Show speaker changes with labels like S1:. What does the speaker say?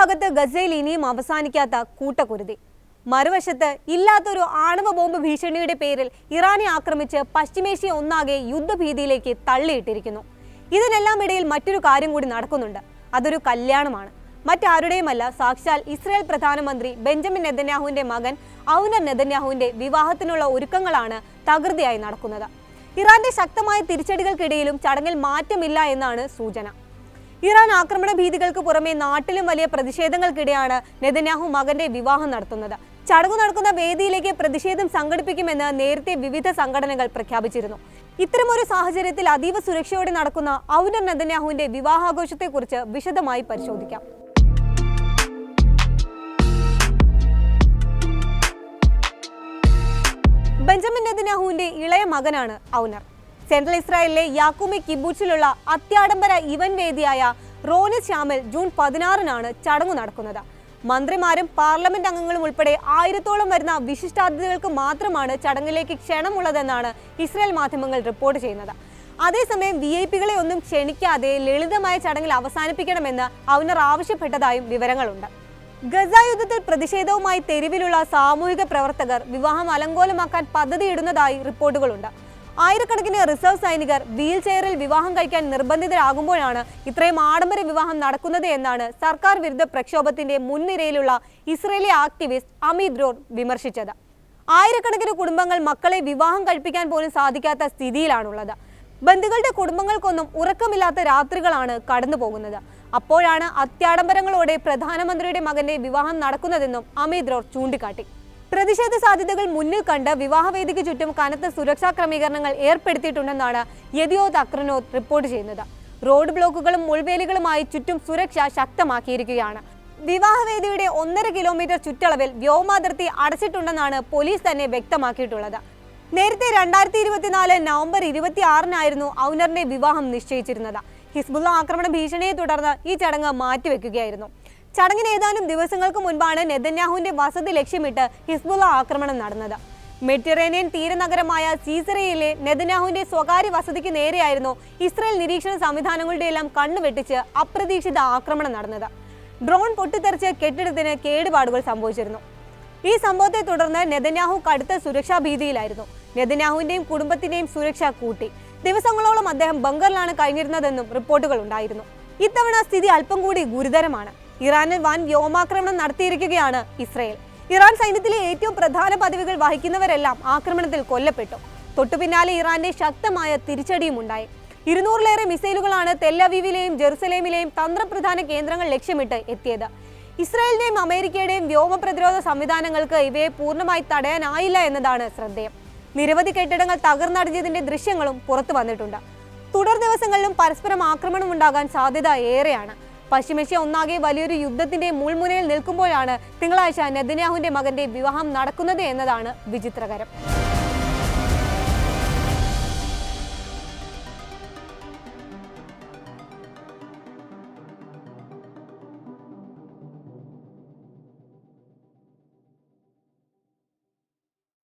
S1: ഭാഗത്ത് ഗസയിൽ ഇനിയും അവസാനിക്കാത്ത കൂട്ടക്കുരുതി. മറുവശത്ത് ഇല്ലാത്തൊരു ആണവ ബോംബ് ഭീഷണിയുടെ പേരിൽ ഇറാനെ ആക്രമിച്ച് പശ്ചിമേഷ്യ ഒന്നാകെ യുദ്ധഭീതിയിലേക്ക് തള്ളിയിട്ടിരിക്കുന്നു. ഇതിനെല്ലാം ഇടയിൽ മറ്റൊരു കാര്യം കൂടി നടക്കുന്നുണ്ട്. അതൊരു കല്യാണമാണ്. മറ്റാരുടെയുമല്ല, സാക്ഷാൽ ഇസ്രായേൽ പ്രധാനമന്ത്രി ബെഞ്ചമിൻ നെതന്യാഹുവിന്റെ മകൻ ഔനർ നെതന്യാഹുവിന്റെ വിവാഹത്തിനുള്ള ഒരുക്കങ്ങളാണ് തകൃതിയായി നടക്കുന്നത്. ഇറാന്റെ ശക്തമായ തിരിച്ചടികൾക്കിടയിലും ചടങ്ങിൽ മാറ്റമില്ല എന്നാണ് സൂചന. ഇറാൻ ആക്രമണ ഭീതികൾക്ക് പുറമെ നാട്ടിലും വലിയ പ്രതിഷേധങ്ങൾക്കിടെയാണ് നെതന്യാഹു മകന്റെ വിവാഹം നടത്തുന്നത്. ചടങ്ങു നടക്കുന്ന വേദിയിലേക്ക് പ്രതിഷേധം സംഘടിപ്പിക്കുമെന്ന് നേരത്തെ വിവിധ സംഘടനകൾ പ്രഖ്യാപിച്ചിരുന്നു. ഇത്തരമൊരു സാഹചര്യത്തിൽ അതീവ സുരക്ഷയോടെ നടക്കുന്ന ഔനർ നെതന്യാഹുവിന്റെ വിവാഹാഘോഷത്തെക്കുറിച്ച് വിശദമായി പരിശോധിക്കാം. ബെഞ്ചമിൻ നെതന്യാഹുവിന്റെ ഇളയ മകനാണ് ഔനർ. സെൻട്രൽ ഇസ്രായേലിലെ യാക്കൂമി കിബൂച്ചിലുള്ള അത്യാഡംബര ഇവന്റ് വേദിയായ റോനിസ് ഷാമിൽ ജൂൺ 16-നാണ് ചടങ്ങു നടക്കുന്നത്. മന്ത്രിമാരും പാർലമെന്റ് അംഗങ്ങളും ഉൾപ്പെടെ 1000-ഓളം വരുന്ന വിശിഷ്ടാതിഥികൾക്ക് മാത്രമാണ് ചടങ്ങിലേക്ക് ക്ഷണമുള്ളതെന്നാണ് ഇസ്രായേൽ മാധ്യമങ്ങൾ റിപ്പോർട്ട് ചെയ്യുന്നത്. അതേസമയം വിഐപികളെ ഒന്നും ക്ഷണിക്കാതെ ലളിതമായ ചടങ്ങിൽ അവസാനിപ്പിക്കണമെന്ന് ഔനർ ആവശ്യപ്പെട്ടതായും വിവരങ്ങളുണ്ട്. ഗസ യുദ്ധത്തിൽ പ്രതിഷേധവുമായി തെരുവിലുള്ള സാമൂഹിക പ്രവർത്തകർ വിവാഹം അലങ്കോലമാക്കാൻ പദ്ധതിയിടുന്നതായി റിപ്പോർട്ടുകളുണ്ട്. ആയിരക്കണക്കിന് റിസർവ് സൈനികർ വീൽ ചെയറിൽ വിവാഹം കഴിക്കാൻ നിർബന്ധിതരാകുമ്പോഴാണ് ഇത്രയും ആഡംബര വിവാഹം നടക്കുന്നത് എന്നാണ് സർക്കാർ വിരുദ്ധ പ്രക്ഷോഭത്തിന്റെ മുൻനിരയിലുള്ള ഇസ്രയേലി ആക്ടിവിസ്റ്റ് അമിത് റോർ വിമർശിച്ചത്. ആയിരക്കണക്കിന് കുടുംബങ്ങൾ മക്കളെ വിവാഹം കഴിപ്പിക്കാൻ പോലും സാധിക്കാത്ത സ്ഥിതിയിലാണുള്ളത്. ബന്ധുക്കളുടെ കുടുംബങ്ങൾക്കൊന്നും ഉറക്കമില്ലാത്ത രാത്രികളാണ് കടന്നു പോകുന്നത്. അപ്പോഴാണ് അത്യാഡംബരങ്ങളോടെ പ്രധാനമന്ത്രിയുടെ മകന്റെ വിവാഹം നടക്കുന്നതെന്നും അമിത് റോർ ചൂണ്ടിക്കാട്ടി. പ്രതിഷേധ സാധ്യതകൾ മുന്നിൽ കണ്ട് വിവാഹവേദിക്ക് ചുറ്റും കനത്ത സുരക്ഷാ ക്രമീകരണങ്ങൾ ഏർപ്പെടുത്തിയിട്ടുണ്ടെന്നാണ് യദിയോത് അക്രനോത്ത് റിപ്പോർട്ട് ചെയ്യുന്നത്. റോഡ് ബ്ലോക്കുകളും മുൾവേലികളുമായി ചുറ്റും സുരക്ഷ ശക്തമാക്കിയിരിക്കുകയാണ്. വിവാഹവേദിയുടെ 1.5 കിലോമീറ്റർ ചുറ്റളവിൽ വ്യോമാതിർത്തി അടച്ചിട്ടുണ്ടെന്നാണ് പോലീസ് തന്നെ വ്യക്തമാക്കിയിട്ടുള്ളത്. നേരത്തെ 2024 നവംബർ 26-നായിരുന്നു ഔനറിന്റെ വിവാഹം നിശ്ചയിച്ചിരുന്നത്. ഹിസ്ബുള്ള ആക്രമണ ഭീഷണിയെ തുടർന്ന് ഈ ചടങ്ങ് മാറ്റിവെക്കുകയായിരുന്നു. ചടങ്ങിന് ഏതാനും ദിവസങ്ങൾക്ക് മുൻപാണ് നെതന്യാഹുവിന്റെ വസതി ലക്ഷ്യമിട്ട് ഹിസ്ബുള്ള ആക്രമണം നടന്നത്. മെഡിറ്ററേനിയൻ തീരനഗരമായ സീസറിയയിലെ നെതന്യാഹുവിന്റെ സ്വകാര്യ വസതിക്ക് നേരെയായിരുന്നു ഇസ്രായേൽ നിരീക്ഷണ സംവിധാനങ്ങളുടെ എല്ലാം കണ്ണുവെട്ടിച്ച് അപ്രതീക്ഷിത ആക്രമണം നടന്നത്. ഡ്രോൺ പൊട്ടിത്തെറിച്ച് കെട്ടിടത്തിന് കേടുപാടുകൾ സംഭവിച്ചിരുന്നു. ഈ സംഭവത്തെ തുടർന്ന് നെതന്യാഹു കടുത്ത സുരക്ഷാ ഭീതിയിലായിരുന്നു. നെതന്യാഹുവിന്റെയും കുടുംബത്തിന്റെയും സുരക്ഷ കൂട്ടി. ദിവസങ്ങളോളം അദ്ദേഹം ബങ്കറിലാണ് കഴിഞ്ഞിരുന്നതെന്നും റിപ്പോർട്ടുകൾ ഉണ്ടായിരുന്നു. ഇത്തവണ സ്ഥിതി അല്പം കൂടി ഗുരുതരമാണ്. ഇറാനിൽ വൻ വ്യോമാക്രമണം നടത്തിയിരിക്കുകയാണ് ഇസ്രായേൽ. ഇറാൻ സൈന്യത്തിലെ ഏറ്റവും പ്രധാന പദവികൾ വഹിക്കുന്നവരെല്ലാം ആക്രമണത്തിൽ കൊല്ലപ്പെട്ടു. തൊട്ടുപിന്നാലെ ഇറാന്റെ ശക്തമായ തിരിച്ചടിയും ഉണ്ടായി. 200-ലേറെ മിസൈലുകളാണ് തെല്ലവീവിലെയും ജെറുസലേമിലെയും തന്ത്രപ്രധാന കേന്ദ്രങ്ങൾ ലക്ഷ്യമിട്ട് എത്തിയത്. ഇസ്രായേലിന്റെയും അമേരിക്കയുടെയും വ്യോമ പ്രതിരോധ സംവിധാനങ്ങൾക്ക് ഇവയെ പൂർണ്ണമായി തടയാനായില്ല എന്നതാണ് ശ്രദ്ധേയം. നിരവധി കെട്ടിടങ്ങൾ തകർന്നടിഞ്ഞതിന്റെ ദൃശ്യങ്ങളും പുറത്തു വന്നിട്ടുണ്ട്. തുടർ ദിവസങ്ങളിലും പരസ്പരം ആക്രമണം ഉണ്ടാകാൻ സാധ്യത ഏറെയാണ്. പശ്ചിമേഷ്യ ഒന്നാകെ വലിയൊരു യുദ്ധത്തിന്റെ മുൾമുനയിൽ നിൽക്കുമ്പോഴാണ് തിങ്കളാഴ്ച നെതന്യാഹുവിന്റെ മകന്റെ വിവാഹം നടക്കുന്നത് എന്നതാണ് വിചിത്രകരം.